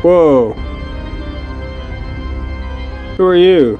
Whoa. Who are you?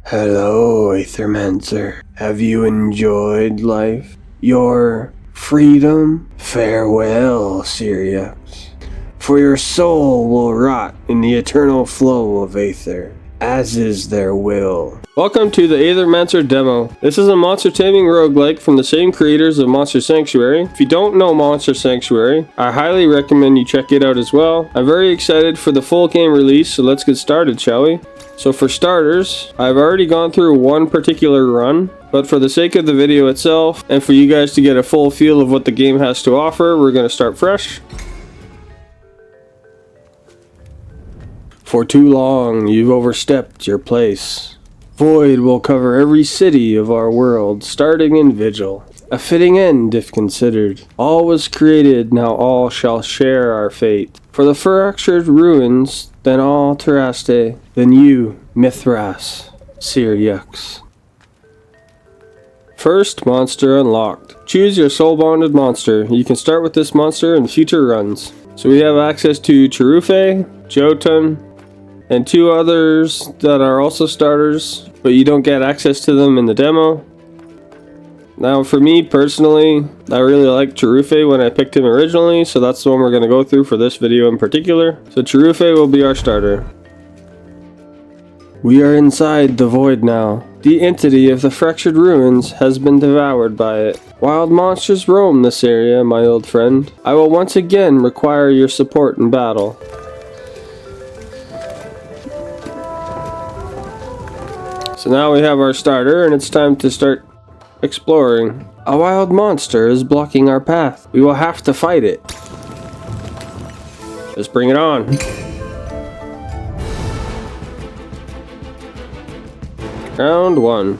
Hello, Aethermancer. Have you enjoyed life? Your freedom? Farewell, Syriax. For your soul will rot in the eternal flow of Aether, as is their will. Welcome to the Aethermancer demo. This is a monster taming roguelike from the same creators of Monster Sanctuary. If you don't know Monster Sanctuary, I highly recommend you check it out as well. I'm very excited for the full game release, so let's get started, shall we? So for starters, I've already gone through one particular run, but for the sake of the video itself, and for you guys to get a full feel of what the game has to offer, we're going to start fresh. For too long, you've overstepped your place. Void will cover every city of our world, starting in Vigil. A fitting end, if considered. All was created, now all shall share our fate. For the fractured ruins, then all Teraste, then you, Mithras, Syriax. First monster unlocked. Choose your soul-bonded monster. You can start with this monster in future runs. So we have access to Cherufe, Jotun, and two others that are also starters, but you don't get access to them in the demo. Now for me personally, I really liked Cherufe when I picked him originally, so that's the one we're going to go through for this video in particular. So Cherufe will be our starter. We are inside the Void now. The entity of the fractured ruins has been devoured by it. Wild monsters roam this area, my old friend. I will once again require your support in battle. So now we have our starter, and it's time to start exploring. A wild monster is blocking our path. We will have to fight it. Let's bring it on. Round 1.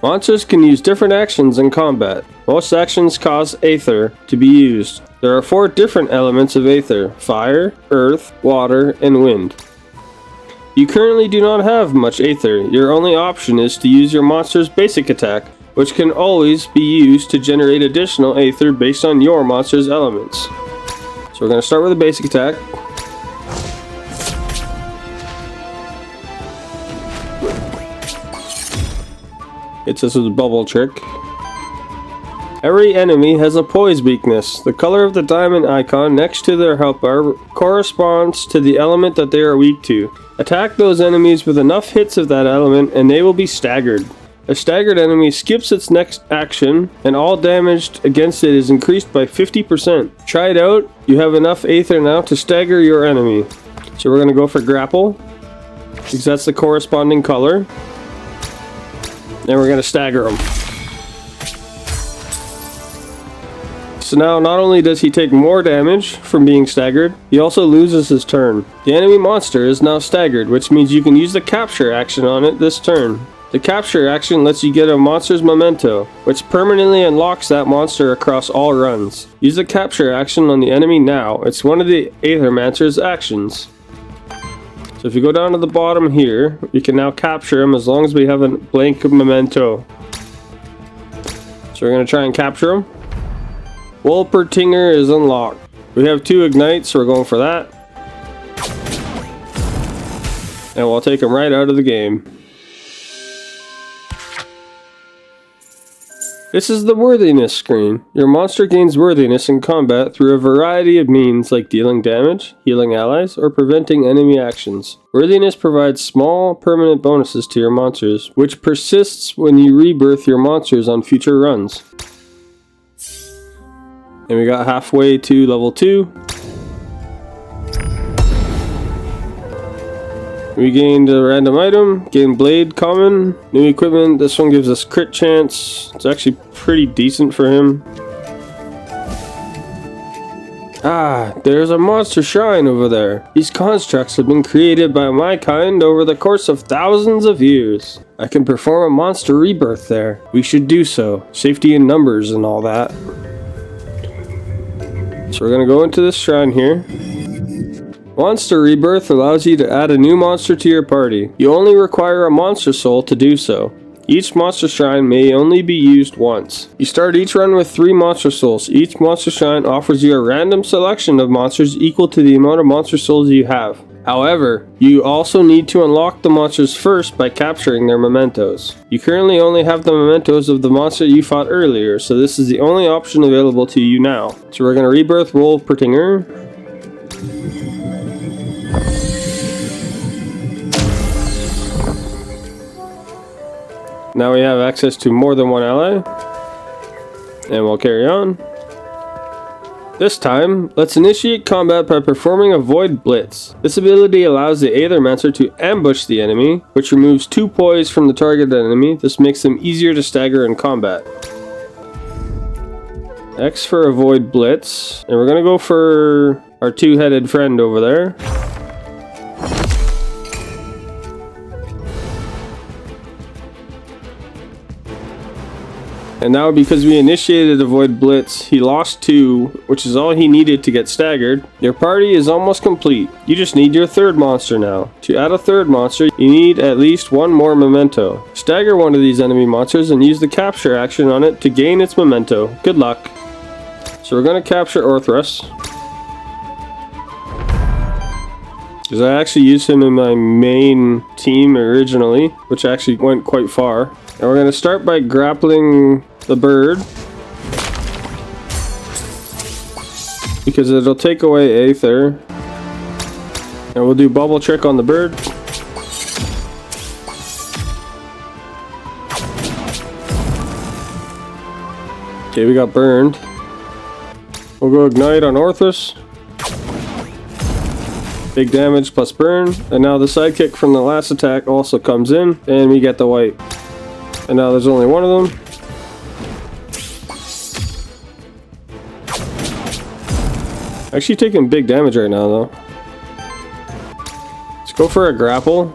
Monsters can use different actions in combat. Most actions cause Aether to be used. There are 4 different elements of Aether: fire, earth, water, and wind. You currently do not have much Aether. Your only option is to use your monster's basic attack, which can always be used to generate additional Aether based on your monster's elements. So we're going to start with a basic attack. Hits us with a bubble trick. Every enemy has a poise weakness. The color of the diamond icon next to their health bar corresponds to the element that they are weak to. Attack those enemies with enough hits of that element and they will be staggered. A staggered enemy skips its next action and all damage against it is increased by 50%. Try it out. You have enough Aether now to stagger your enemy. So we're going to go for grapple, because that's the corresponding color. And we're going to stagger them. So now not only does he take more damage from being staggered, he also loses his turn. The enemy monster is now staggered, which means you can use the capture action on it this turn. The capture action lets you get a monster's memento, which permanently unlocks that monster across all runs. Use the capture action on the enemy now. It's one of the Aethermancer's actions. So if you go down to the bottom here, you can now capture him as long as we have a blank memento. So we're going to try and capture him. Wolpertinger is unlocked. We have 2 ignites, so we're going for that. And we'll take him right out of the game. This is the worthiness screen. Your monster gains worthiness in combat through a variety of means like dealing damage, healing allies, or preventing enemy actions. Worthiness provides small, permanent bonuses to your monsters, which persists when you rebirth your monsters on future runs. And we got halfway to level 2. We gained a random item, gained blade common, new equipment. This one gives us crit chance. It's actually pretty decent for him. Ah, there's a monster shrine over there. These constructs have been created by my kind over the course of thousands of years. I can perform a monster rebirth there. We should do so. Safety in numbers and all that. So we're going to go into this shrine here. Monster Rebirth allows you to add a new monster to your party. You only require a monster soul to do so. Each monster shrine may only be used once. You start each run with 3 monster souls. Each monster shrine offers you a random selection of monsters equal to the amount of monster souls you have. However, you also need to unlock the monsters first by capturing their mementos. You currently only have the mementos of the monster you fought earlier, so this is the only option available to you now. So we're going to rebirth Wolpertinger. Now we have access to more than one ally. And we'll carry on. This time, let's initiate combat by performing a Void Blitz. This ability allows the Aethermancer to ambush the enemy, which removes 2 poise from the target enemy. This makes them easier to stagger in combat. X for a Void Blitz. And we're going to go for our 2-headed friend over there. And now because we initiated a Void Blitz, he lost 2, which is all he needed to get staggered. Your party is almost complete. You just need your 3rd monster now. To add a 3rd monster, you need at least 1 more memento. Stagger one of these enemy monsters and use the capture action on it to gain its memento. Good luck. So we're going to capture Orthrus. Because I actually used him in my main team originally, which actually went quite far. And we're going to start by grappling the bird, because it'll take away Aether. And we'll do bubble trick on the bird. Okay, we got burned. We'll go ignite on Orthrus. Big damage plus burn. And now the sidekick from the last attack also comes in, and we get the wipe. And now there's only one of them. Actually taking big damage right now though. Let's go for a grapple.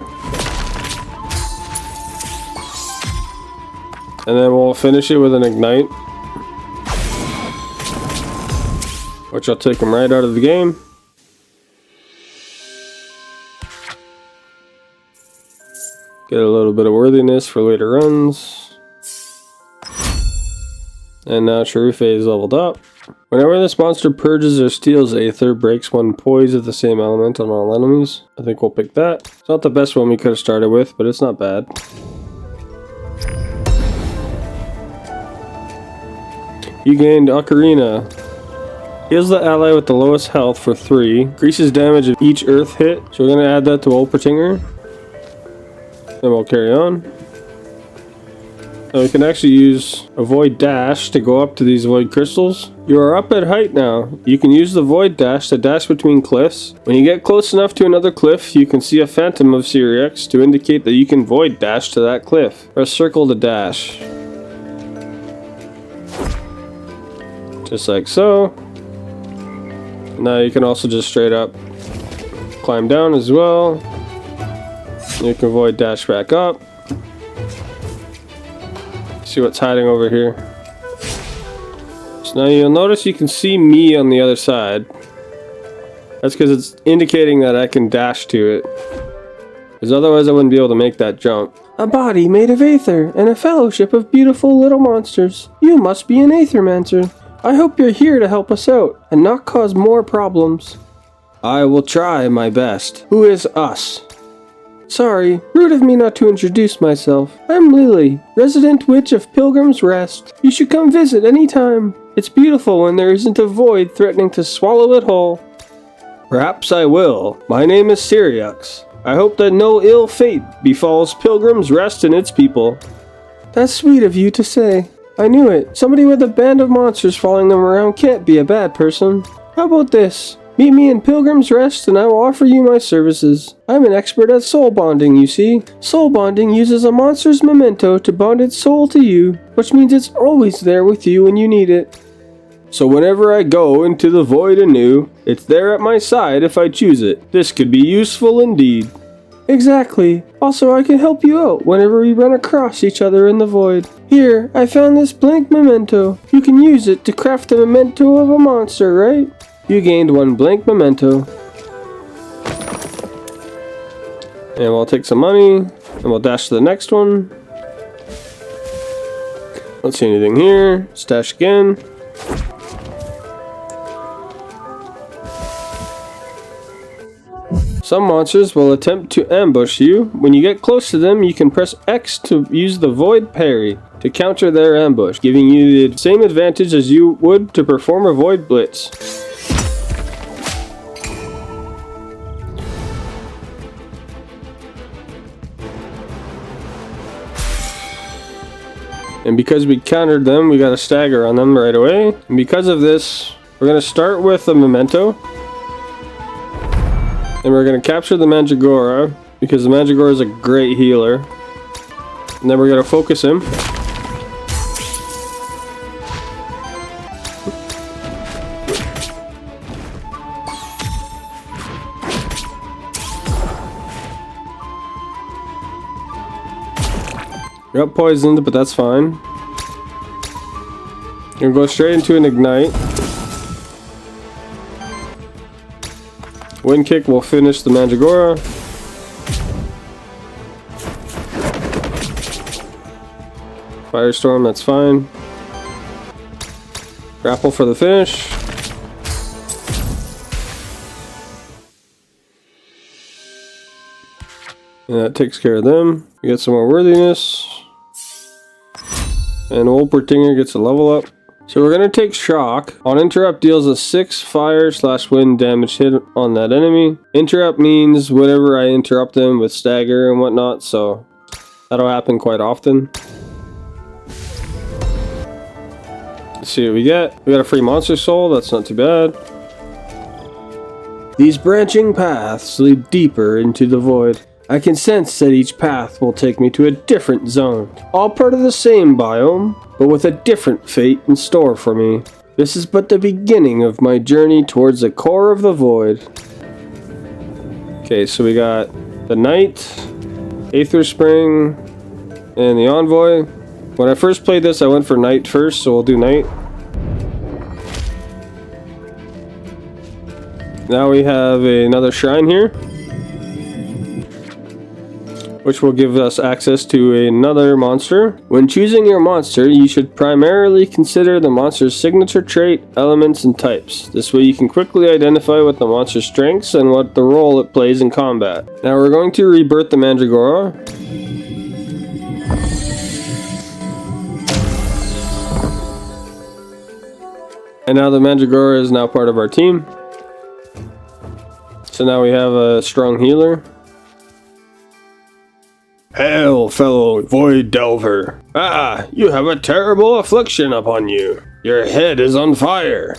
And then we'll finish it with an ignite. Which will take him right out of the game. Get a little bit of worthiness for later runs. And now Sharife is leveled up. Whenever this monster purges or steals Aether, breaks 1 poise of the same element on all enemies. I think we'll pick that. It's not the best one we could have started with, but it's not bad. You gained Ocarina. Heals the ally with the lowest health for 3. Increases damage of each earth hit. So we're going to add that to Wolpertinger. Then we'll carry on. Now we can actually use a Void Dash to go up to these Void Crystals. You are up at height now. You can use the Void Dash to dash between cliffs. When you get close enough to another cliff, you can see a phantom of Syriax to indicate that you can Void Dash to that cliff. Press circle to dash. Just like so. Now you can also just straight up climb down as well. You can Void Dash back up. See what's hiding over here. So now you'll notice you can see me on the other side. That's because it's indicating that I can dash to it. Because otherwise I wouldn't be able to make that jump. A body made of Aether and a fellowship of beautiful little monsters. You must be an Aethermancer. I hope you're here to help us out and not cause more problems. I will try my best. Who is us? Sorry, rude of me not to introduce myself. I'm Lily, resident witch of Pilgrim's Rest. You should come visit any time. It's beautiful when there isn't a void threatening to swallow it whole. Perhaps I will. My name is Syriax. I hope that no ill fate befalls Pilgrim's Rest and its people. That's sweet of you to say. I knew it. Somebody with a band of monsters following them around can't be a bad person. How about this? Meet me in Pilgrim's Rest and I will offer you my services. I'm an expert at soul bonding, you see. Soul bonding uses a monster's memento to bond its soul to you, which means it's always there with you when you need it. So whenever I go into the void anew, it's there at my side if I choose it. This could be useful indeed. Exactly. Also, I can help you out whenever we run across each other in the void. Here, I found this blank memento. You can use it to craft the memento of a monster, right? You gained 1 blank memento. And we'll take some money, and we'll dash to the next one. Don't see anything here. Stash again. Some monsters will attempt to ambush you. When you get close to them, you can press X to use the Void Parry to counter their ambush, giving you the same advantage as you would to perform a Void Blitz. And because we countered them, we got a stagger on them right away. And because of this, we're going to start with a memento. And we're going to capture the Mandragora, because the Mandragora is a great healer. And then we're going to focus him. We got poisoned, but that's fine. We're going to go straight into an ignite. Wind kick will finish the Mandragora. Firestorm, that's fine. Grapple for the finish. And that takes care of them. We get some more worthiness. And Wolpertinger gets a level up. So we're going to take Shock. On interrupt deals a 6 fire/wind damage hit on that enemy. Interrupt means whenever I interrupt them with stagger and whatnot, so that'll happen quite often. Let's see what we get. We got a free monster soul, that's not too bad. These branching paths lead deeper into the void. I can sense that each path will take me to a different zone. All part of the same biome, but with a different fate in store for me. This is but the beginning of my journey towards the core of the void. Okay, so we got the Knight, Aether Spring, and the Envoy. When I first played this, I went for Knight first, so we'll do Knight. Now we have another shrine here, which will give us access to another monster. When choosing your monster, you should primarily consider the monster's signature trait, elements, and types. This way you can quickly identify what the monster's strengths and what the role it plays in combat. Now we're going to rebirth the Mandragora. And now the Mandragora is now part of our team. So now we have a strong healer. Hail, fellow Void Delver. Ah, you have a terrible affliction upon you. Your head is on fire.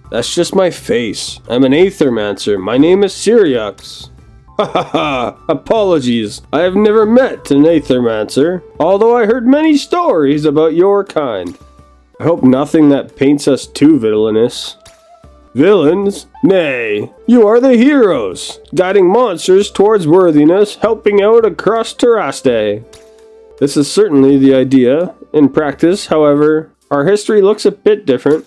That's just my face. I'm an Aethermancer. My name is Syriax. Ha ha ha. Apologies. I have never met an Aethermancer, although I heard many stories about your kind. I hope nothing that paints us too villainous. Villains? Nay, you are the heroes, guiding monsters towards worthiness, helping out across Terraste. This is certainly the idea. In practice, however, our history looks a bit different.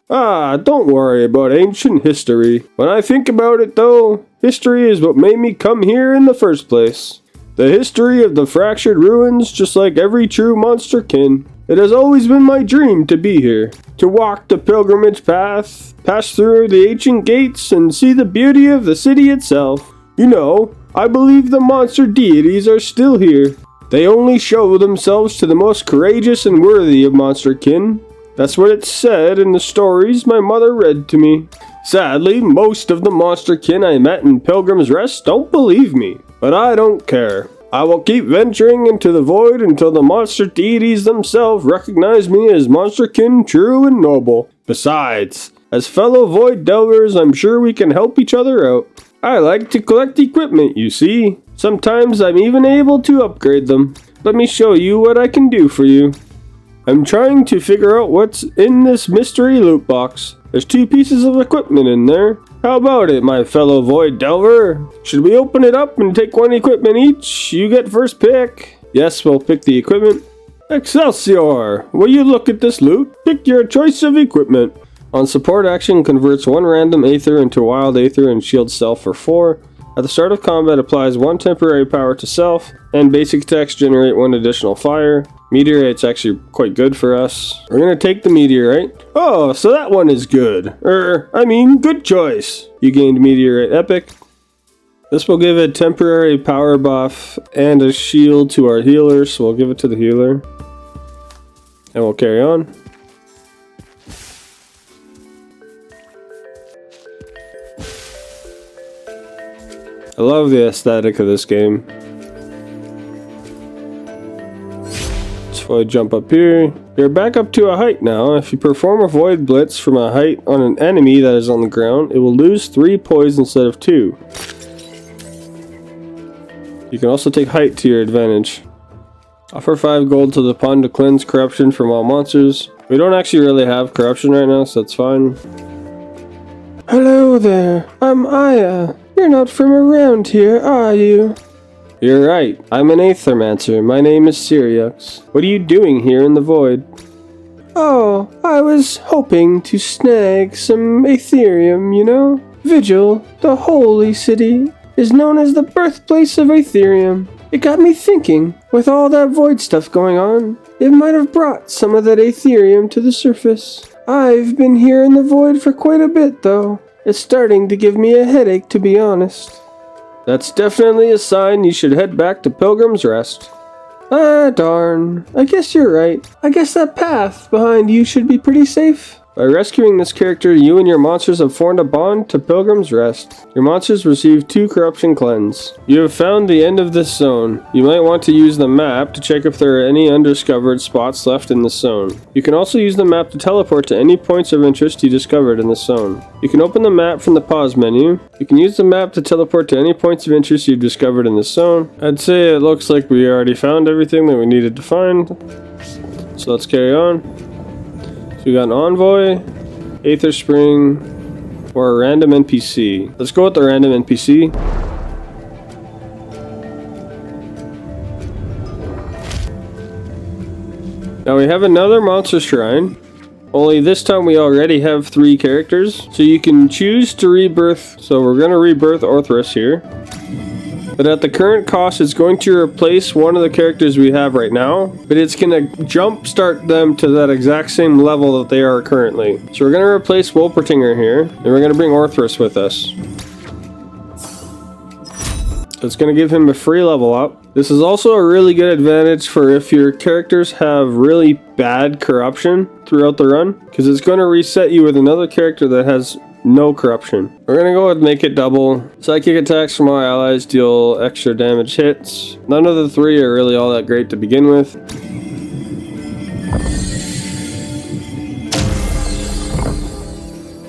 Ah, don't worry about ancient history. When I think about it though, history is what made me come here in the first place. The history of the fractured ruins, just like every true monster kin. It has always been my dream to be here, to walk the pilgrimage path, pass through the ancient gates, and see the beauty of the city itself. You know, I believe the monster deities are still here. They only show themselves to the most courageous and worthy of monsterkin. That's what it said in the stories my mother read to me. Sadly, most of the monsterkin I met in Pilgrim's Rest don't believe me, but I don't care. I will keep venturing into the void until the monster deities themselves recognize me as monsterkin true and noble. Besides, as fellow void delvers, I'm sure we can help each other out. I like to collect equipment, you see. Sometimes I'm even able to upgrade them. Let me show you what I can do for you. I'm trying to figure out what's in this mystery loot box. There's 2 pieces of equipment in there. How about it, my fellow Void Delver? Should we open it up and take 1 equipment each? You get first pick. Yes, we'll pick the equipment. Excelsior! Will you look at this loot? Pick your choice of equipment. On support action, converts 1 random Aether into Wild Aether and shields self for 4. At the start of combat, applies 1 temporary power to self, and basic attacks generate 1 additional fire. Meteorite's actually quite good for us. We're gonna take the meteorite. Oh, so that one is good. I mean, good choice. You gained meteorite epic. This will give a temporary power buff and a shield to our healer, so we'll give it to the healer. And we'll carry on. I love the aesthetic of this game. So I jump up here. You're back up to a height now. If you perform a Void Blitz from a height on an enemy that is on the ground, it will lose 3 poise instead of 2. You can also take height to your advantage. Offer 5 gold to the pond to cleanse corruption from all monsters. We don't actually really have corruption right now, so that's fine. Hello there, I'm Aya. You're not from around here, are you? You're right, I'm an Aethermancer. My name is Syriux. What are you doing here in the void? Oh, I was hoping to snag some Aetherium, you know? Vigil, the holy city, is known as the birthplace of Aetherium. It got me thinking, with all that void stuff going on, it might have brought some of that Aetherium to the surface. I've been here in the void for quite a bit, though. It's starting to give me a headache, to be honest. That's definitely a sign you should head back to Pilgrim's Rest. Ah, darn. I guess you're right. I guess that path behind you should be pretty safe. By rescuing this character, you and your monsters have formed a bond to Pilgrim's Rest. Your monsters receive 2 corruption cleanse. You have found the end of this zone. You might want to use the map to check if there are any undiscovered spots left in this zone. You can also use the map to teleport to any points of interest you discovered in this zone. You can open the map from the pause menu. You can use the map to teleport to any points of interest you've discovered in this zone. I'd say it looks like we already found everything that we needed to find. So let's carry on. So we got an envoy, Aether Spring, or a random NPC. Let's go with the random NPC. Now we have another monster shrine, only this time we already have 3 characters. So you can choose to rebirth, so we're going to rebirth Orthrus here. But at the current cost, it's going to replace one of the characters we have right now, but it's going to jumpstart them to that exact same level that they are currently. So we're going to replace Wolpertinger here, and we're going to bring Orthrus with us. So it's going to give him a free level up. This is also a really good advantage for if your characters have really bad corruption throughout the run, because it's going to reset you with another character that has no corruption. We're gonna go with make it double. Psychic attacks from our allies deal extra damage hits. None of the 3 are really all that great to begin with.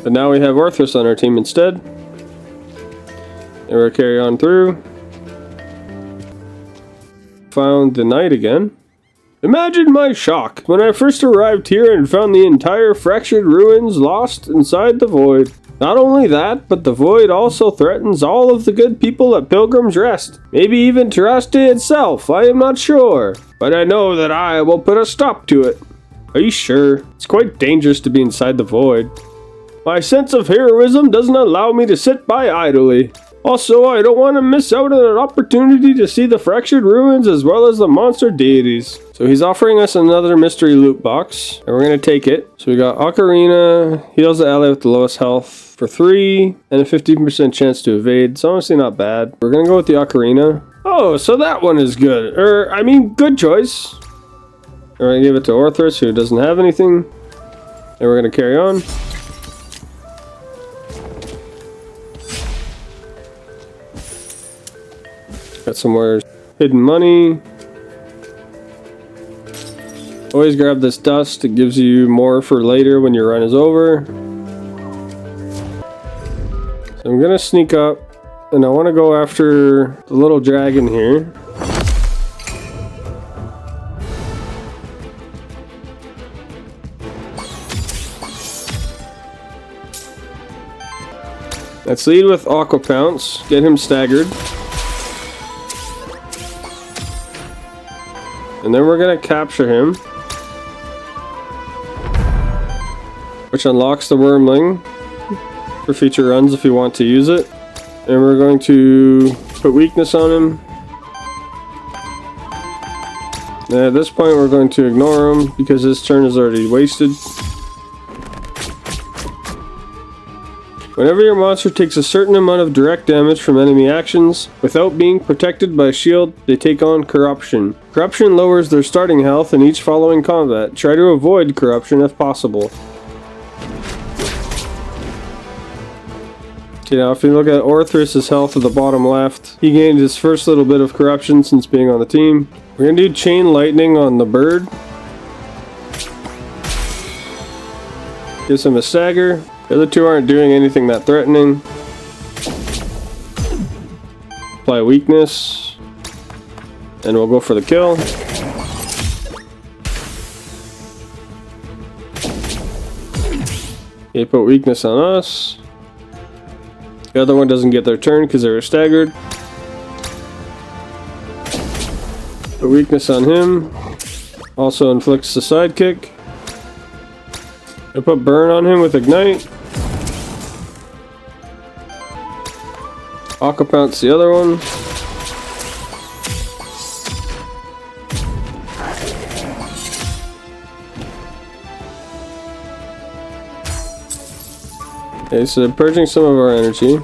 But now we have Orthrus on our team instead. And we'll carry on through. Found the knight again. Imagine my shock when I first arrived here and found the entire fractured ruins lost inside the void. Not only that, but the void also threatens all of the good people at Pilgrim's Rest. Maybe even Tiraste itself, I am not sure. But I know that I will put a stop to it. Are you sure? It's quite dangerous to be inside the void. My sense of heroism doesn't allow me to sit by idly. Also, I don't want to miss out on an opportunity to see the fractured ruins as well as the monster deities. So he's offering us another mystery loot box, and we're going to take it. So we got Ocarina, heals the ally with the lowest health for 3, and a 15% chance to evade. It's honestly not bad. We're going to go with the Ocarina. Oh, so that one is good. Good choice. We're going to give it to Orthrus, who doesn't have anything. And we're going to carry on. Got some more hidden money. Always grab this dust. It gives you more for later when your run is over. So I'm gonna sneak up, and I want to go after the little dragon here. Let's lead with Aqua Pounce. Get him staggered. And then we're going to capture him, which unlocks the Wormling for future runs if you want to use it. And we're going to put weakness on him. At this point, we're going to ignore him because his turn is already wasted. Whenever your monster takes a certain amount of direct damage from enemy actions, without being protected by a shield, they take on Corruption. Corruption lowers their starting health in each following combat. Try to avoid Corruption if possible. Okay, now if you look at Orthrus' health at the bottom left, he gained his first little bit of Corruption since being on the team. We're going to do Chain Lightning on the bird. Gives him a stagger. The other two aren't doing anything that threatening. Apply weakness. And we'll go for the kill. Okay, put weakness on us. The other one doesn't get their turn because they were staggered. Put weakness on him. Also inflicts the sidekick. I put burn on him with ignite. Aqua Pounce the other one. Okay, so they're purging some of our energy.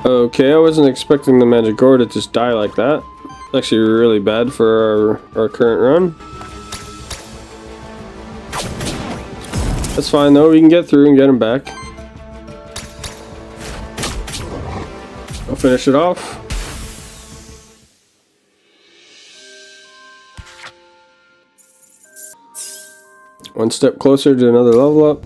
Okay, I wasn't expecting the magic ore to just die like that. It's actually really bad for our current run. That's fine though, we can get through and get him back. I'll finish it off. One step closer to another level up.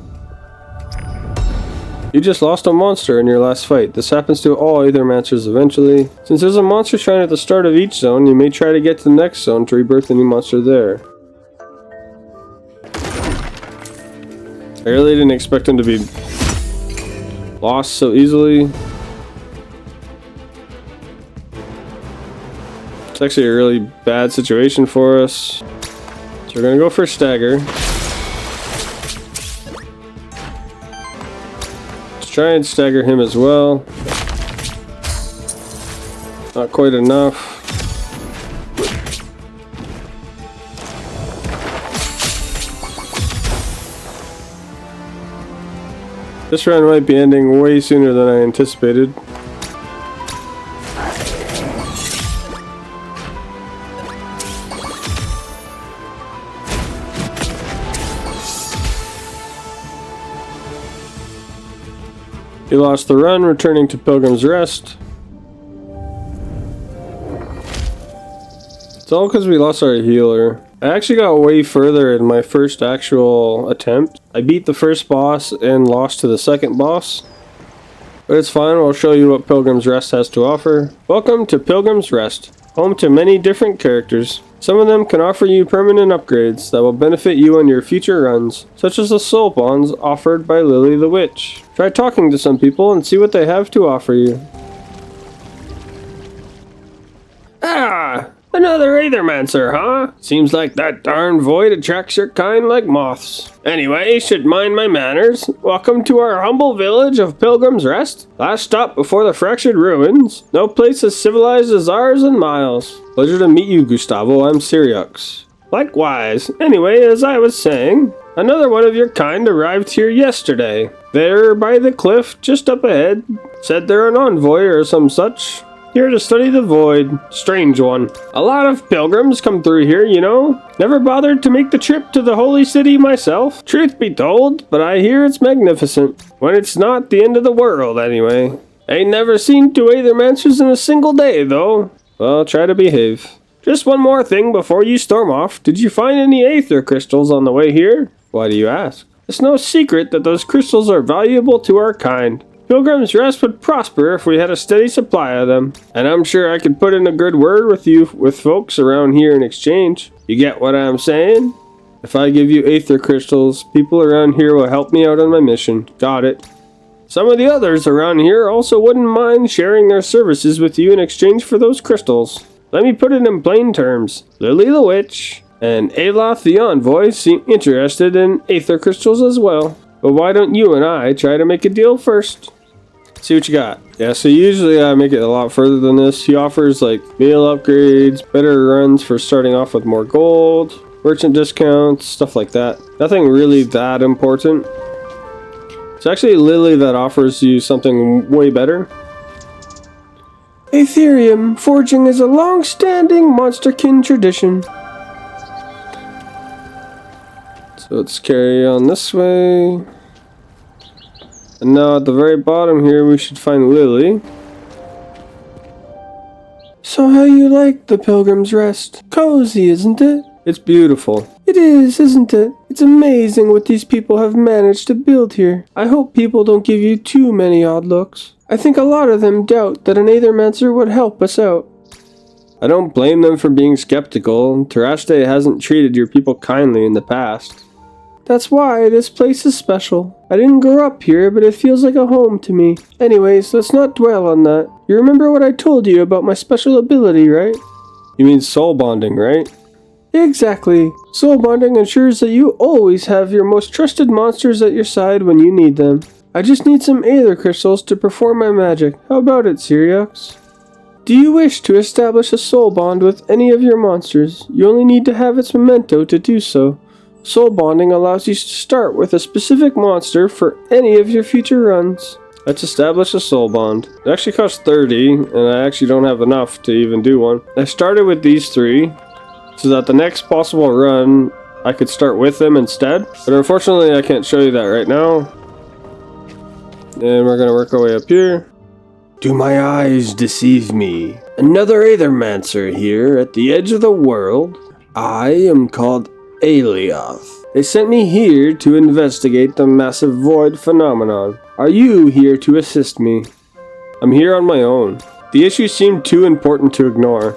You just lost a monster in your last fight. This happens to all Aethermancers eventually. Since there's a monster shrine at the start of each zone, you may try to get to the next zone to rebirth a new monster there. I really didn't expect him to be lost so easily. It's actually a really bad situation for us. So we're gonna go for stagger. Let's try and stagger him as well. Not quite enough. This round might be ending way sooner than I anticipated. He lost the run, returning to Pilgrim's Rest. It's all because we lost our healer. I actually got way further in my first actual attempt. I beat the first boss and lost to the second boss. But it's fine, I'll show you what Pilgrim's Rest has to offer. Welcome to Pilgrim's Rest, home to many different characters. Some of them can offer you permanent upgrades that will benefit you on your future runs, such as the soul bonds offered by Lily the Witch. Try talking to some people and see what they have to offer you. Ah! Another Aethermancer, huh? Seems like that darn void attracts your kind like moths. Anyway, should mind my manners. Welcome to our humble village of Pilgrim's Rest. Last stop before the fractured ruins. No place as civilized as ours in miles. Pleasure to meet you, Gustavo. I'm Syriux. Likewise. Anyway, as I was saying, another one of your kind arrived here yesterday. There by the cliff, just up ahead. Said they're an envoy or some such. Here to study the void. Strange one. A lot of pilgrims come through here, you know. Never bothered to make the trip to the holy city myself. Truth be told, but I hear it's magnificent. When it's not the end of the world, anyway. Ain't never seen two Aethermancers in a single day, though. Well, try to behave. Just one more thing before you storm off. Did you find any Aether crystals on the way here? Why do you ask? It's no secret that those crystals are valuable to our kind. Pilgrim's Rest would prosper if we had a steady supply of them, and I'm sure I could put in a good word with you with folks around here in exchange. You get what I'm saying? If I give you Aether crystals, people around here will help me out on my mission. Got it. Some of the others around here also wouldn't mind sharing their services with you in exchange for those crystals. Let me put it in plain terms. Lily the Witch and Alioth the Envoy seem interested in Aether crystals as well. But why don't you and I try to make a deal first? See what you got. Yeah, so usually I make it a lot further than this. He offers like meal upgrades, better runs for starting off with more gold, merchant discounts, stuff like that. Nothing really that important. It's actually Lily that offers you something way better. Aetherium forging is a long-standing monsterkin tradition. So let's carry on this way. And now at the very bottom here we should find Lily. So how you like the Pilgrim's Rest? Cozy, isn't it? It's beautiful. It is, isn't it? It's amazing what these people have managed to build here. I hope people don't give you too many odd looks. I think a lot of them doubt that an Aethermancer would help us out. I don't blame them for being skeptical. Taraste hasn't treated your people kindly in the past. That's why this place is special. I didn't grow up here, but it feels like a home to me. Anyways, let's not dwell on that. You remember what I told you about my special ability, right? You mean soul bonding, right? Exactly. Soul bonding ensures that you always have your most trusted monsters at your side when you need them. I just need some Aether crystals to perform my magic. How about it, Siriox? Do you wish to establish a soul bond with any of your monsters? You only need to have its memento to do so. Soul bonding allows you to start with a specific monster for any of your future runs. Let's establish a soul bond. It actually costs 30, and I actually don't have enough to even do one. I started with these 3, so that the next possible run, I could start with them instead. But unfortunately, I can't show you that right now. And we're gonna work our way up here. Do my eyes deceive me? Another Aethermancer here at the edge of the world. I am called Alioth. They sent me here to investigate the massive void phenomenon. Are you here to assist me? I'm here on my own. The issue seemed too important to ignore.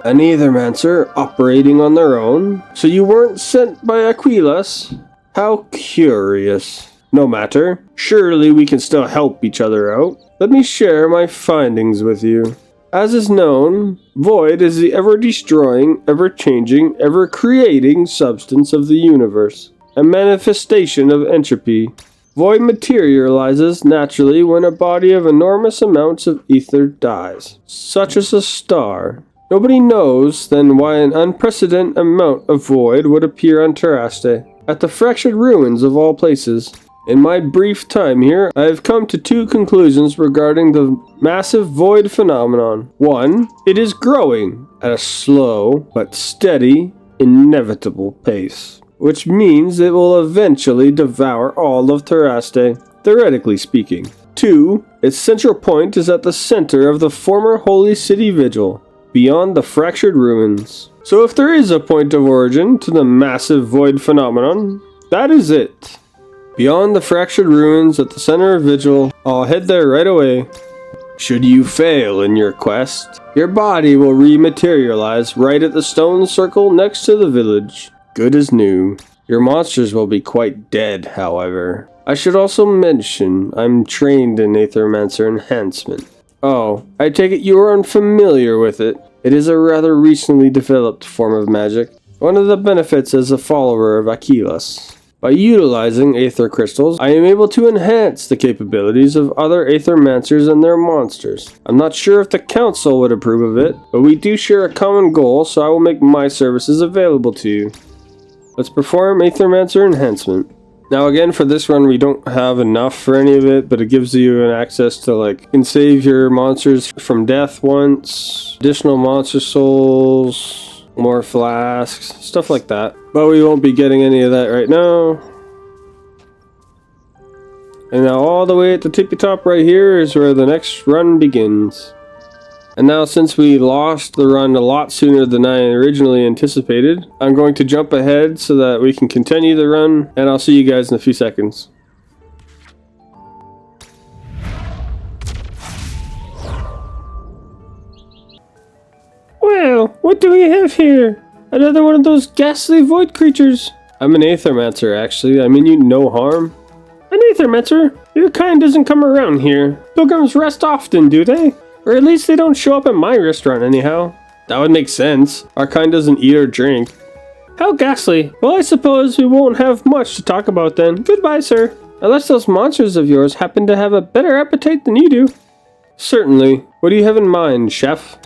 An Aethermancer operating on their own? So you weren't sent by Aquilas? How curious. No matter. Surely we can still help each other out. Let me share my findings with you. As is known, void is the ever-destroying, ever-changing, ever-creating substance of the universe, a manifestation of entropy. Void materializes naturally when a body of enormous amounts of ether dies, such as a star. Nobody knows then why an unprecedented amount of void would appear on Taraste, at the fractured ruins of all places. In my brief time here, I have come to 2 conclusions regarding the massive void phenomenon. 1, it is growing at a slow but steady, inevitable pace, which means it will eventually devour all of Taraste, theoretically speaking. 2, its central point is at the center of the former Holy City Vigil, beyond the fractured ruins. So if there is a point of origin to the massive void phenomenon, that is it. Beyond the fractured ruins at the center of Vigil, I'll head there right away. Should you fail in your quest, your body will rematerialize right at the stone circle next to the village. Good as new. Your monsters will be quite dead, however. I should also mention I'm trained in Aethermancer enhancement. Oh, I take it you are unfamiliar with it. It is a rather recently developed form of magic. One of the benefits as a follower of Aquilas. By utilizing Aether crystals, I am able to enhance the capabilities of other Aethermancers and their monsters. I'm not sure if the Council would approve of it, but we do share a common goal, so I will make my services available to you. Let's perform Aethermancer enhancement. Now again, for this run we don't have enough for any of it, but it gives you an access to you can save your monsters from death once, additional monster souls, more flasks, stuff like that. But we won't be getting any of that right now. And now all the way at the tippy top right here is where the next run begins. And now since we lost the run a lot sooner than I originally anticipated, I'm going to jump ahead so that we can continue the run, and I'll see you guys in a few seconds. Well, what do we have here? Another one of those ghastly void creatures. I'm an Aethermancer, actually. I mean you no harm. An Aethermancer? Your kind doesn't come around here. Pilgrims rest often, do they? Or at least they don't show up at my restaurant anyhow. That would make sense. Our kind doesn't eat or drink. How ghastly. Well, I suppose we won't have much to talk about then. Goodbye, sir. Unless those monsters of yours happen to have a better appetite than you do. Certainly. What do you have in mind, chef?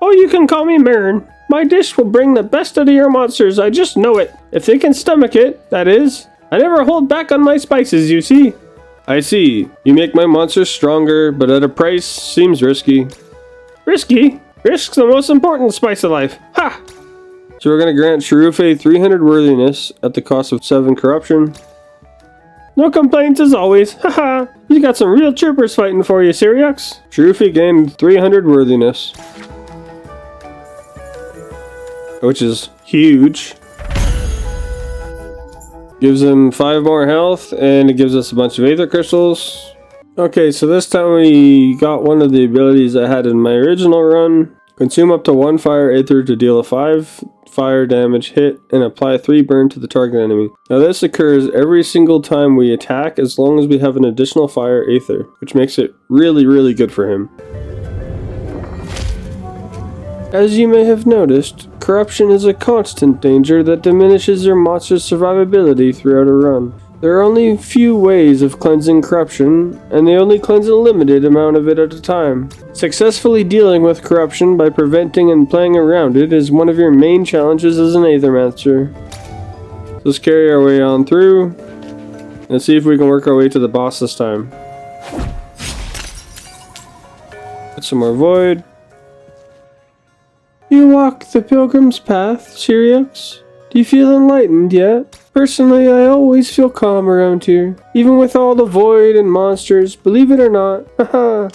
Oh, you can call me Myrne. My dish will bring the best out of your monsters, I just know it. If they can stomach it, that is. I never hold back on my spices, you see. I see. You make my monsters stronger, but at a price seems risky. Risky? Risk's the most important spice of life. Ha! So we're going to grant Cherufe 300 worthiness at the cost of 7 corruption. No complaints as always. Haha. You got some real troopers fighting for you, Syriax. Cherufe gained 300 worthiness, which is huge. Gives him 5 more health, and it gives us a bunch of Aether crystals. Okay, so this time we got one of the abilities I had in my original run. Consume up to 1 fire Aether to deal a 5 fire damage hit and apply 3 burn to the target enemy. Now this occurs every single time we attack as long as we have an additional fire Aether, which makes it really good for him. As you may have noticed, corruption is a constant danger that diminishes your monster's survivability throughout a run. There are only few ways of cleansing corruption, and they only cleanse a limited amount of it at a time. Successfully dealing with corruption by preventing and playing around it is one of your main challenges as an Aethermancer. Let's carry our way on through, and see if we can work our way to the boss this time. Get some more Void. You walk the Pilgrim's path, Syriax? Do you feel enlightened yet? Personally, I always feel calm around here, even with all the void and monsters, believe it or not. Haha.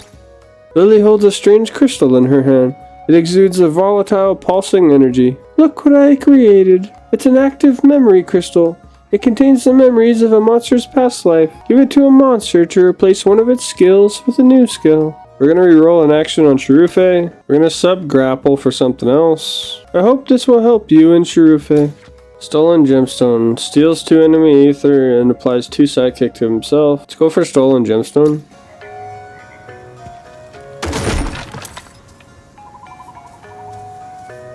Lily holds a strange crystal in her hand. It exudes a volatile, pulsing energy. Look what I created. It's an active memory crystal. It contains the memories of a monster's past life. Give it to a monster to replace one of its skills with a new skill. We're going to reroll an action on Cherufe. We're going to sub-grapple for something else. I hope this will help you in Cherufe. Stolen Gemstone. Steals 2 enemy Aether and applies 2 sidekick to himself. Let's go for Stolen Gemstone.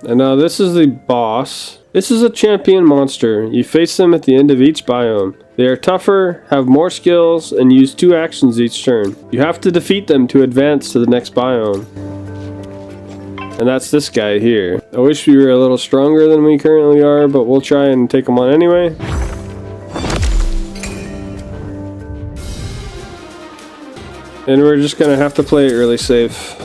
And now this is the boss. This is a champion monster. You face them at the end of each biome. They are tougher, have more skills, and use 2 actions each turn. You have to defeat them to advance to the next biome. And that's this guy here. I wish we were a little stronger than we currently are, but we'll try and take him on anyway. And we're just gonna have to play it really safe.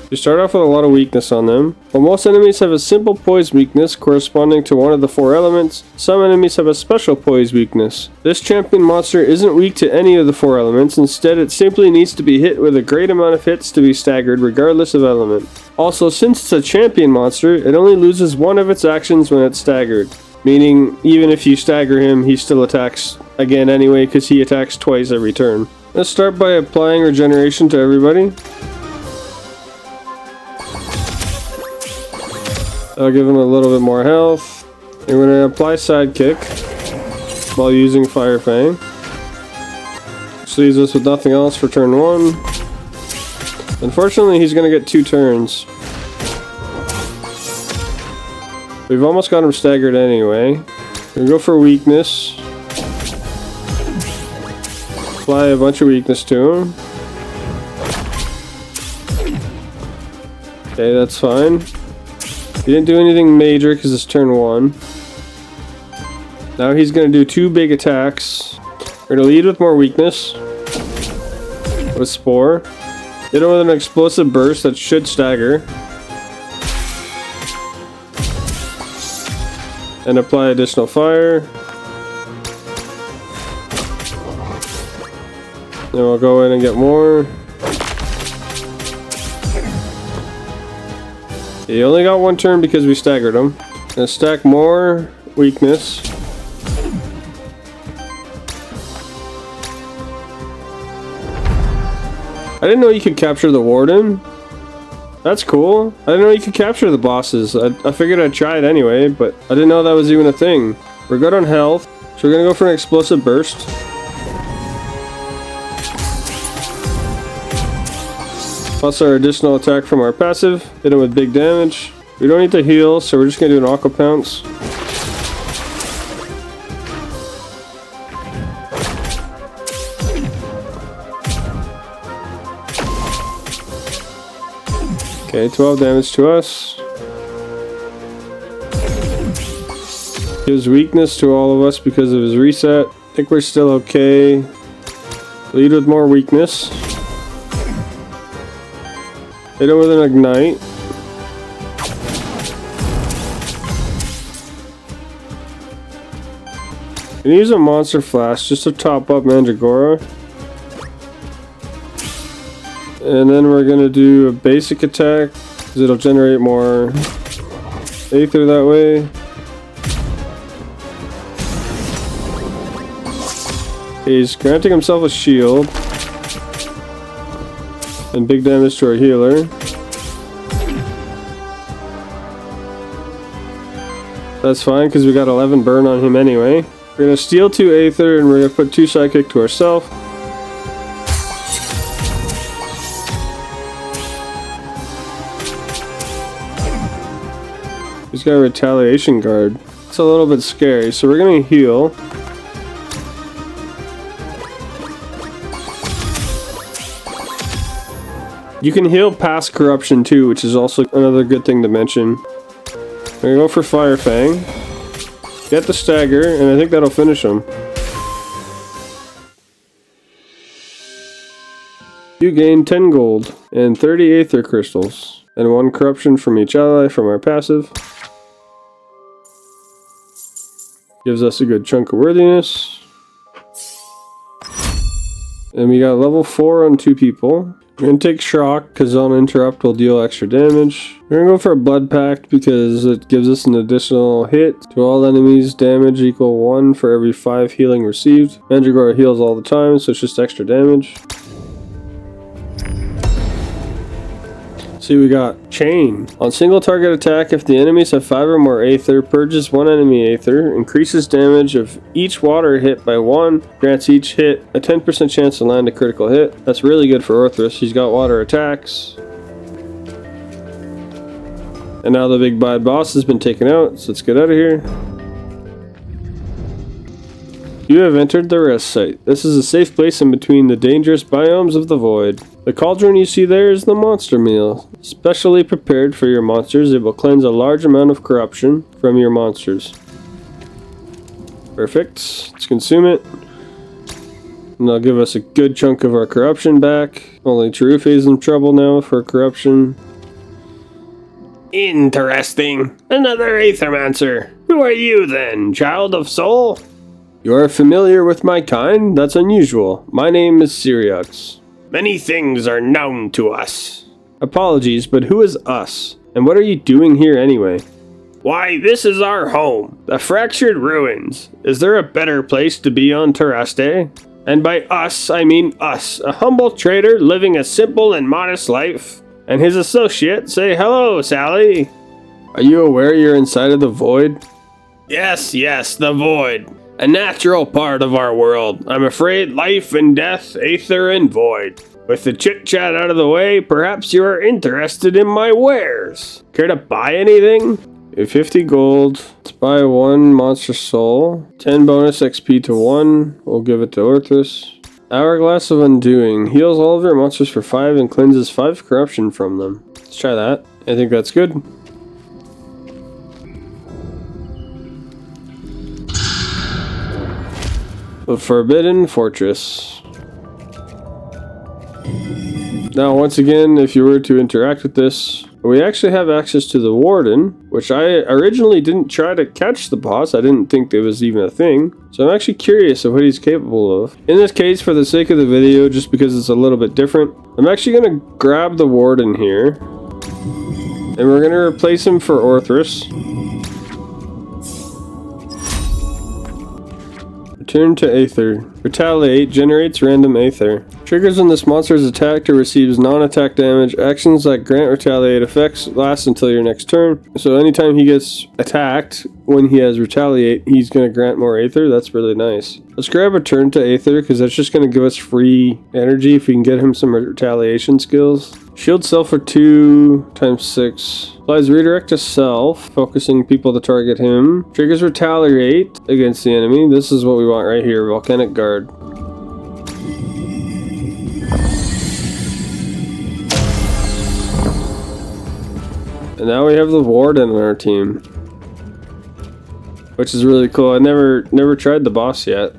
You start off with a lot of weakness on them. While most enemies have a simple poise weakness corresponding to one of the 4 elements, some enemies have a special poise weakness. This champion monster isn't weak to any of the 4 elements, instead it simply needs to be hit with a great amount of hits to be staggered regardless of element. Also, since it's a champion monster, it only loses 1 of its actions when it's staggered. Meaning, even if you stagger him, he still attacks again anyway because he attacks twice every turn. Let's start by applying regeneration to everybody. I'll give him a little bit more health. And we're going to apply sidekick while using Fire Fang. This leaves us with nothing else for turn 1. Unfortunately, he's going to get 2 turns. We've almost got him staggered anyway. We're going to go for weakness. Apply a bunch of weakness to him. Okay, that's fine. He didn't do anything major because it's turn 1. Now he's going to do 2 big attacks. We're going to lead with more weakness. With Spore. Hit him with an explosive burst that should stagger. And apply additional fire. Then we'll go in and get more. He only got 1 turn because we staggered him. Gonna stack more weakness. I didn't know you could capture the Warden. That's cool. I didn't know you could capture the bosses. I figured I'd try it anyway, but I didn't know that was even a thing. We're good on health, so we're gonna go for an explosive burst. Plus our additional attack from our passive. Hit him with big damage. We don't need to heal, so we're just going to do an Aqua Pounce. Okay, 12 damage to us. Gives weakness to all of us because of his reset. I think we're still okay. Lead with more weakness. Hit him with an ignite. And use a monster flash just to top up Mandragora. And then we're gonna do a basic attack because it'll generate more Aether that way. He's granting himself a shield. And big damage to our healer. That's fine because we got 11 burn on him anyway. We're going to steal 2 Aether and we're going to put 2 Psychic to ourselves. He's got a retaliation guard. It's a little bit scary, so we're going to heal. You can heal past corruption too, which is also another good thing to mention. We're going to go for Fire Fang. Get the stagger, and I think that'll finish him. You gain 10 gold and 30 Aether crystals, and 1 corruption from each ally from our passive. Gives us a good chunk of worthiness. And we got level 4 on 2 people. We're going to take Shock, because on interrupt will deal extra damage. We're going to go for a Blood Pact, because it gives us an additional hit to all enemies, damage equal 1 for every 5 healing received. Mandragora heals all the time, so it's just extra damage. See, we got Chain. On single target attack, if the enemies have 5 or more Aether, purges 1 enemy Aether, increases damage of each water hit by 1, grants each hit a 10% chance to land a critical hit. That's really good for Orthrus. He's got water attacks. And now the big bad boss has been taken out, so let's get out of here. You have entered the rest site. This is a safe place in between the dangerous biomes of the void. The cauldron you see there is the monster meal. Specially prepared for your monsters, it will cleanse a large amount of corruption from your monsters. Perfect. Let's consume it. And that'll give us a good chunk of our corruption back. Only Tarufe is in trouble now for corruption. Interesting. Another Aethermancer. Who are you then, child of soul? You are familiar with my kind? That's unusual. My name is Syriax. Many things are known to us. Apologies, but who is us? And what are you doing here anyway? Why, this is our home, the Fractured Ruins. Is there a better place to be on Terraste? And by us, I mean us, a humble trader living a simple and modest life. And his associate, say hello, Sally. Are you aware you're inside of the void? Yes, the void. A natural part of our world. I'm afraid life and death, Aether and void. With the chit-chat out of the way, perhaps you are interested in my wares. Care to buy anything? 50 gold. Let's buy 1 monster soul. 10 bonus XP to 1. We'll give it to Orthrus. Hourglass of Undoing. Heals all of your monsters for 5 and cleanses 5 corruption from them. Let's try that. I think that's good. The Forbidden Fortress. Now, once again, if you were to interact with this, we actually have access to the Warden, which I originally didn't try to catch the boss. I didn't think there was even a thing. So I'm actually curious of what he's capable of. In this case, for the sake of the video, just because it's a little bit different, I'm actually going to grab the Warden here. And we're going to replace him for Orthrus. Return to Aether. Retaliate generates random Aether. Triggers when this monster is attacked or receives non-attack damage. Actions that grant retaliate effects last until your next turn. So anytime he gets attacked, when he has retaliate, he's going to grant more Aether. That's really nice. Let's grab a turn to Aether because that's just going to give us free energy if we can get him some retaliation skills. Shield self for 2 times 6. Applies redirect to self, focusing people to target him. Triggers retaliate against the enemy. This is what we want right here, Volcanic Guard. And now we have the Warden on our team. Which is really cool. I never tried the boss yet.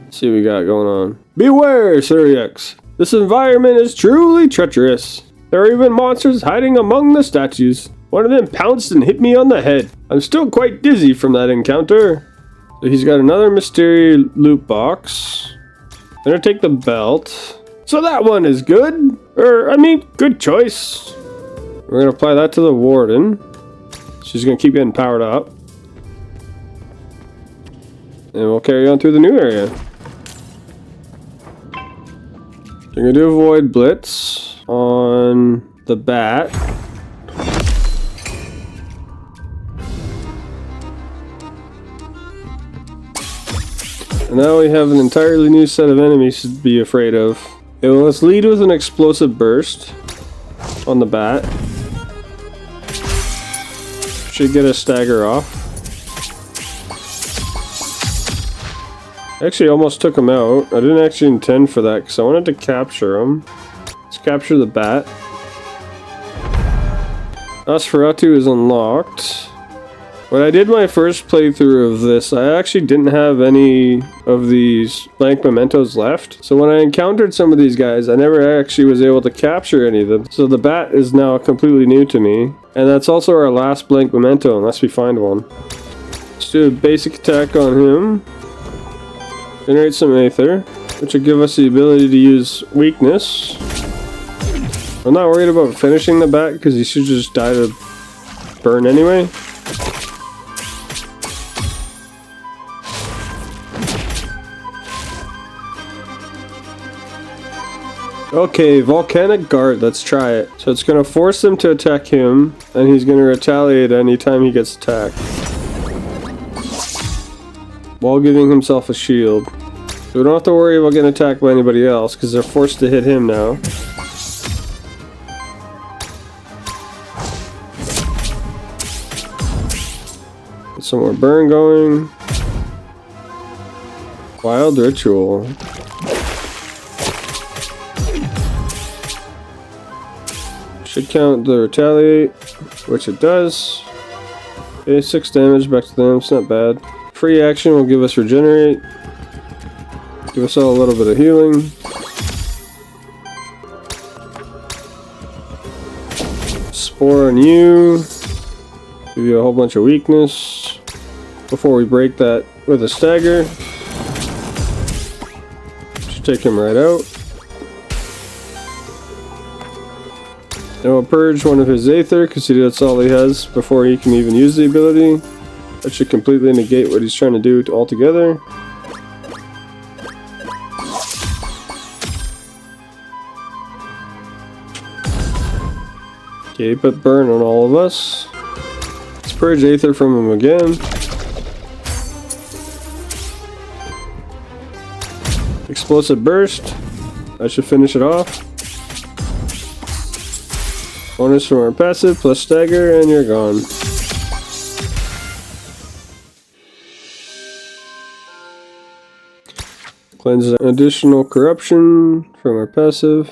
Let's see what we got going on. Beware, Syriax. This environment is truly treacherous. There are even monsters hiding among the statues. One of them pounced and hit me on the head. I'm still quite dizzy from that encounter. So he's got another mystery loot box. I'm gonna take the belt. So that one is good. Good choice. We're gonna apply that to the Warden. She's gonna keep getting powered up. And we'll carry on through the new area. We're gonna do a Void Blitz on the bat. And now we have an entirely new set of enemies to be afraid of. Okay, well, let's lead with an explosive burst on the bat. Should get a stagger off. Actually, almost took him out. I didn't actually intend for that because I wanted to capture him. Let's capture the bat. Nosferatu is unlocked. When I did my first playthrough of this, I actually didn't have any of these blank mementos left. So when I encountered some of these guys, I never actually was able to capture any of them. So the bat is now completely new to me. And that's also our last blank memento, unless we find one. Let's do a basic attack on him. Generate some Aether, which will give us the ability to use weakness. I'm not worried about finishing the bat, because he should just die to burn anyway. Okay, Volcanic Guard, let's try it. So it's going to force him to attack him, and he's going to retaliate anytime he gets attacked. While giving himself a shield. So we don't have to worry about getting attacked by anybody else, because they're forced to hit him now. Get some more burn going. Wild Ritual. Should count the retaliate, which it does. Okay, 6 damage back to them, it's not bad. Free action will give us regenerate. Give us all a little bit of healing. Spore on you. Give you a whole bunch of weakness. Before we break that with a stagger. Should take him right out. And we'll purge one of his Aether, because that's all he has before he can even use the ability. That should completely negate what he's trying to do altogether. Okay, put burn on all of us. Let's purge Aether from him again. Explosive Burst. That should finish it off. Bonus from our passive plus stagger, and you're gone. Cleanse additional corruption from our passive.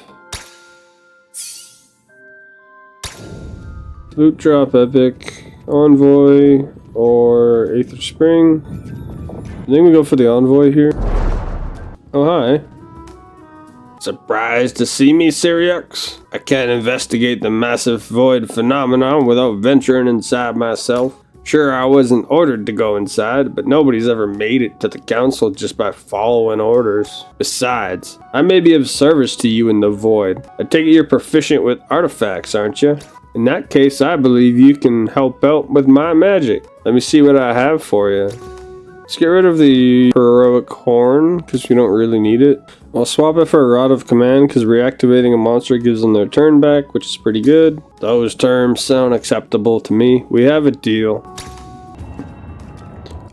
Loot drop epic, envoy, or Aether Spring. I think we go for the envoy here. Oh, hi. Surprised to see me, Syriax? I can't investigate the massive void phenomenon without venturing inside myself. Sure, I wasn't ordered to go inside, but nobody's ever made it to the council just by following orders. Besides, I may be of service to you in the void. I take it you're proficient with artifacts, aren't you? In that case, I believe you can help out with my magic. Let me see what I have for you. Let's get rid of the heroic horn, because we don't really need it. I'll swap it for a Rod of Command, because reactivating a monster gives them their turn back, which is pretty good. Those terms sound acceptable to me. We have a deal.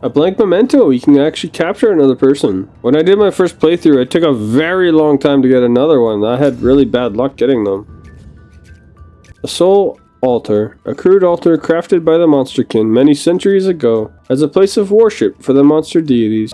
A blank memento, you can actually capture another person. When I did my first playthrough, it took a very long time to get another one. I had really bad luck getting them. A soul altar, a crude altar crafted by the Monsterkin many centuries ago as a place of worship for the monster deities.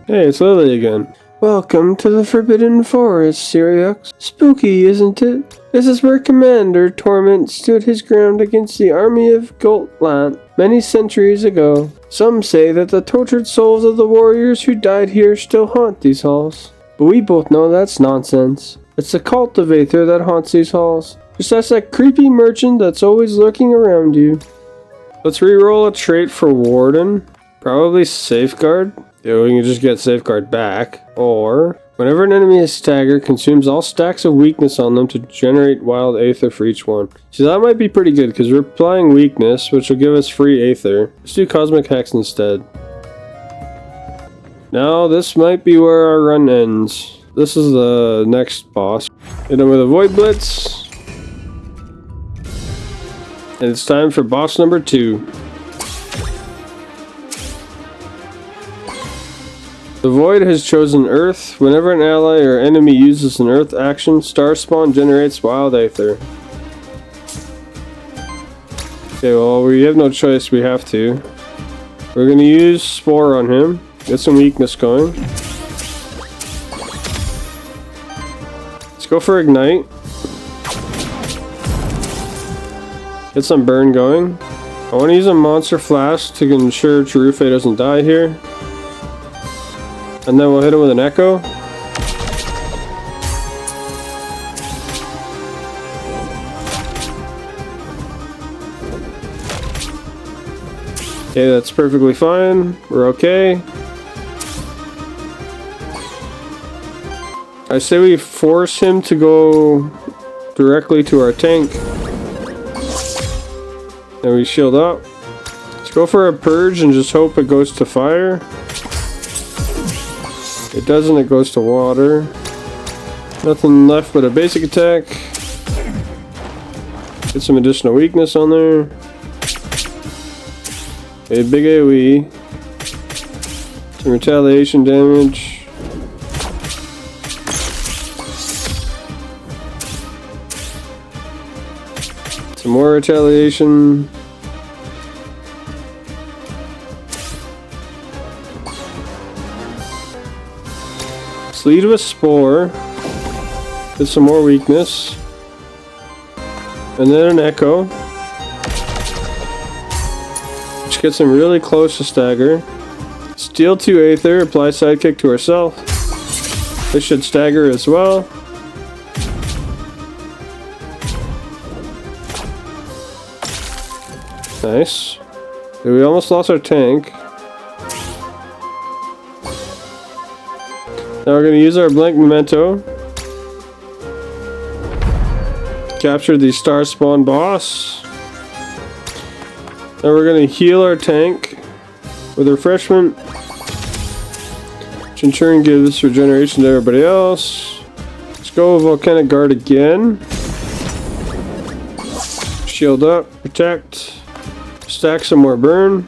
Hey, it's Lily again. Welcome to the Forbidden Forest, Syriax. Spooky, isn't it? This is where Commander Torment stood his ground against the army of Gultland many centuries ago. Some say that the tortured souls of the warriors who died here still haunt these halls. But we both know that's nonsense. It's the cult of Aether that haunts these halls. Just as that creepy merchant that's always lurking around you. Let's reroll a trait for Warden. Probably Safeguard. Yeah, we can just get Safeguard back. Or, whenever an enemy is staggered, consumes all stacks of weakness on them to generate wild Aether for each one. See, that might be pretty good, because we're applying weakness, which will give us free Aether. Let's do Cosmic Hex instead. Now, this might be where our run ends. This is the next boss. Hit him with a Void Blitz. And it's time for boss number 2. The Void has chosen Earth. Whenever an ally or enemy uses an Earth action, Star Spawn generates Wild Aether. Okay, well, we have no choice, we have to. We're going to use Spore on him. Get some weakness going. Let's go for Ignite. Get some burn going. I want to use a Monster Flash to ensure Chirufe doesn't die here. And then we'll hit him with an Echo. Okay, that's perfectly fine. We're okay. I say we force him to go directly to our tank. And we shield up. Let's go for a Purge and just hope it goes to fire. It doesn't, it goes to water. Nothing left but a basic attack. Get some additional weakness on there. A big AoE. Some retaliation damage. Some more retaliation. Let's lead with Spore. Get some more weakness. And then an Echo. Which gets him really close to stagger. Steal 2 Aether, apply Sidekick to herself. This should stagger as well. Nice. Okay, we almost lost our tank. Now we're going to use our Blank Memento. Capture the Star Spawn boss. Now we're going to heal our tank with Refreshment. Which in turn gives regeneration to everybody else. Let's go Volcanic Guard again. Shield up, protect. Stack some more burn.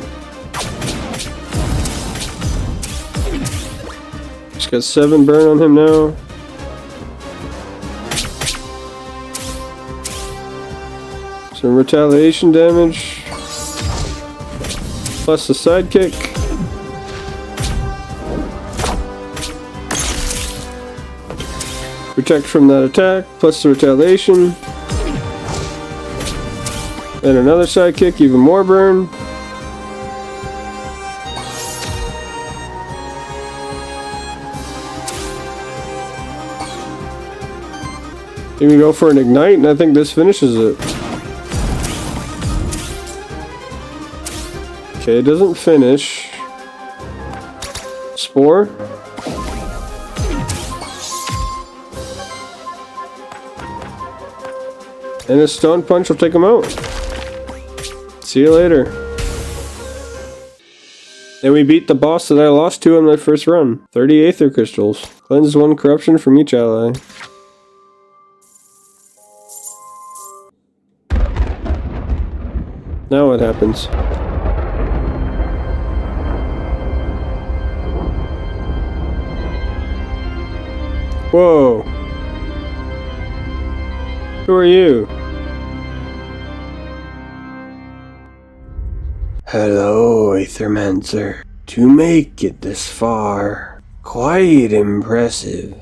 Just got 7 burn on him now. Some retaliation damage. Plus the sidekick. Protect from that attack. Plus the retaliation. And another sidekick, even more burn. Then we go for an Ignite, and I think this finishes it. Okay, it doesn't finish. Spore. And a Stone Punch will take him out. See you later. And we beat the boss that I lost to on my first run. 30 Aether Crystals. Cleanse 1 corruption from each ally. Now what happens? Whoa. Who are you? Hello, Aethermancer. To make it this far, Quite impressive.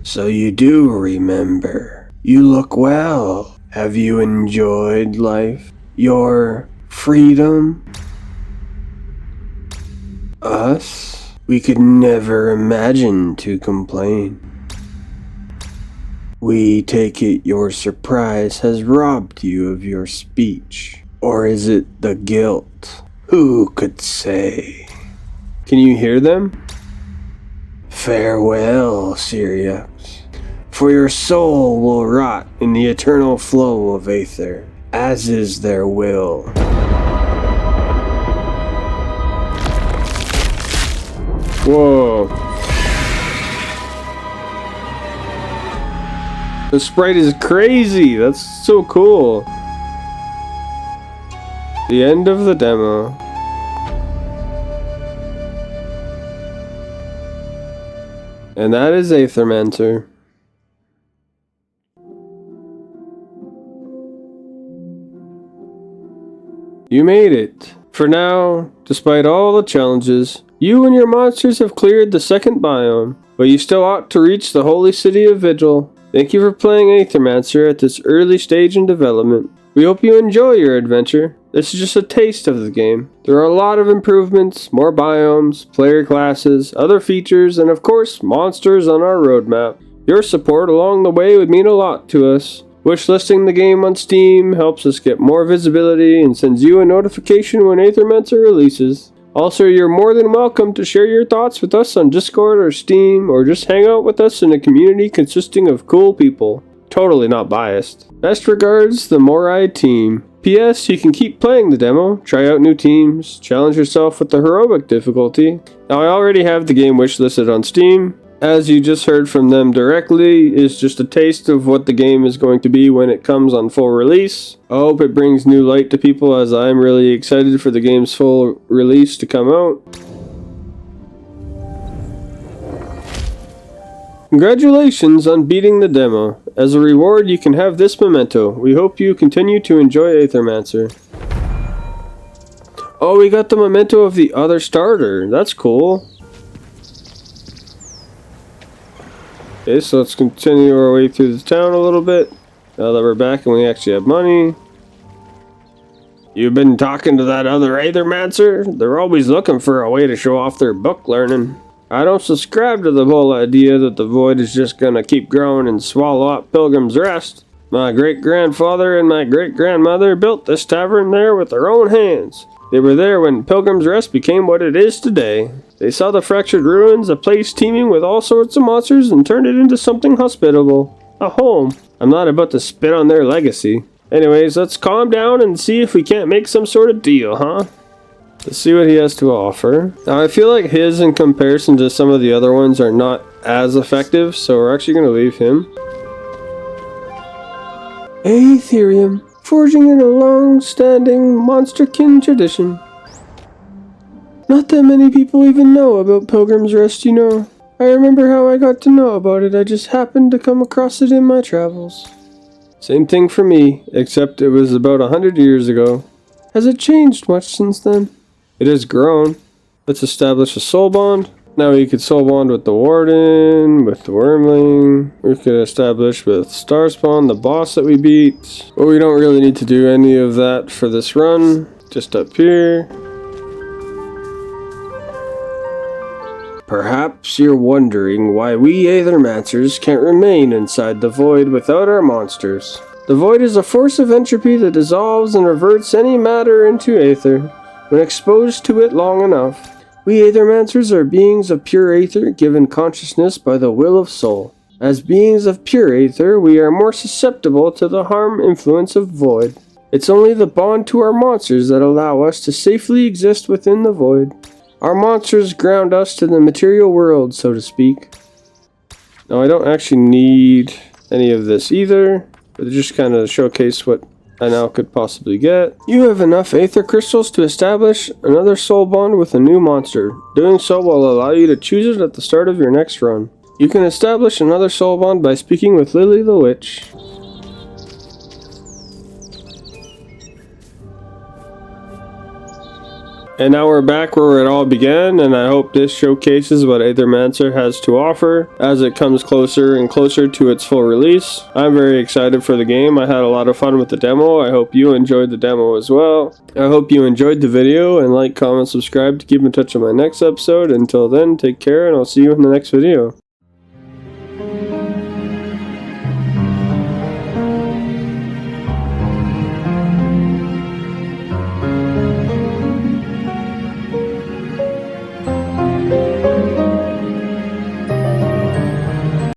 So you do remember. You look well. Have you enjoyed life? Your freedom? Us? We could never imagine to complain. We take it your surprise has robbed you of your speech. Or is it the guilt? Who could say? Can you hear them? Farewell, Syria. For your soul will rot in the eternal flow of Aether, as is their will. Whoa. The sprite is crazy. That's so cool. The end of the demo. And that is Aethermancer. You made it. For now, despite all the challenges, you and your monsters have cleared the second biome, but you still ought to reach the holy city of Vigil. Thank you for playing Aethermancer at this early stage in development. We hope you enjoy your adventure. This is just a taste of the game. There are a lot of improvements, more biomes, player classes, other features, and of course, monsters on our roadmap. Your support along the way would mean a lot to us. Wishlisting the game on Steam helps us get more visibility and sends you a notification when Aethermancer releases. Also, you're more than welcome to share your thoughts with us on Discord or Steam, or just hang out with us in a community consisting of cool people. Totally not biased. Best regards, the Morai team. P.S. You can keep playing the demo, try out new teams, challenge yourself with the heroic difficulty. Now, I already have the game wishlisted on Steam. As you just heard from them directly, is just a taste of what the game is going to be when it comes on full release. I hope it brings new light to people, as I'm really excited for the game's full release to come out. Congratulations on beating the demo. As a reward, you can have this memento. We hope you continue to enjoy Aethermancer. Oh, we got the memento of the other starter. That's cool. Okay, so let's continue our way through the town a little bit. Now that we're back and we actually have money. You've been talking to that other Aethermancer? They're always looking for a way to show off their book learning. I don't subscribe to the whole idea that the Void is just gonna keep growing and swallow up Pilgrim's Rest. My great-grandfather and my great-grandmother built this tavern there with their own hands. They were there when Pilgrim's Rest became what it is today. They saw the fractured ruins, a place teeming with all sorts of monsters, and turned it into something hospitable. A home. I'm not about to spit on their legacy. Anyways, let's calm down and see if we can't make some sort of deal, huh? Let's see what he has to offer. Now, I feel like his, in comparison to some of the other ones, are not as effective, so we're actually going to leave him. Aetherium, forging in a long-standing monsterkin tradition. Not that many people even know about Pilgrim's Rest, you know. I remember how I got to know about it, I just happened to come across it in my travels. Same thing for me, except it was about 100 years ago. Has it changed much since then? It has grown. Let's establish a soul bond. Now we could soul bond with the Warden, with the Wormling. We could establish with Starspawn, the boss that we beat. But we don't really need to do any of that for this run. Just up here. Perhaps you're wondering why we Aethermancers can't remain inside the Void without our monsters. The Void is a force of entropy that dissolves and reverts any matter into Aether when exposed to it long enough. We Aethermancers are beings of pure Aether given consciousness by the will of soul. As beings of pure Aether, we are more susceptible to the harm influence of Void. It's only the bond to our monsters that allow us to safely exist within the Void. Our monsters ground us to the material world, so to speak. Now, I don't actually need any of this either, but just kind of showcase what I now could possibly get. You have enough Aether crystals to establish another soul bond with a new monster. Doing so will allow you to choose it at the start of your next run. You can establish another soul bond by speaking with Lily the Witch. And now we're back where it all began, and I hope this showcases what Aethermancer has to offer as it comes closer and closer to its full release. I'm very excited for the game. I had a lot of fun with the demo. I hope you enjoyed the demo as well. I hope you enjoyed the video, and like, comment, subscribe to keep in touch on my next episode. Until then, take care, and I'll see you in the next video.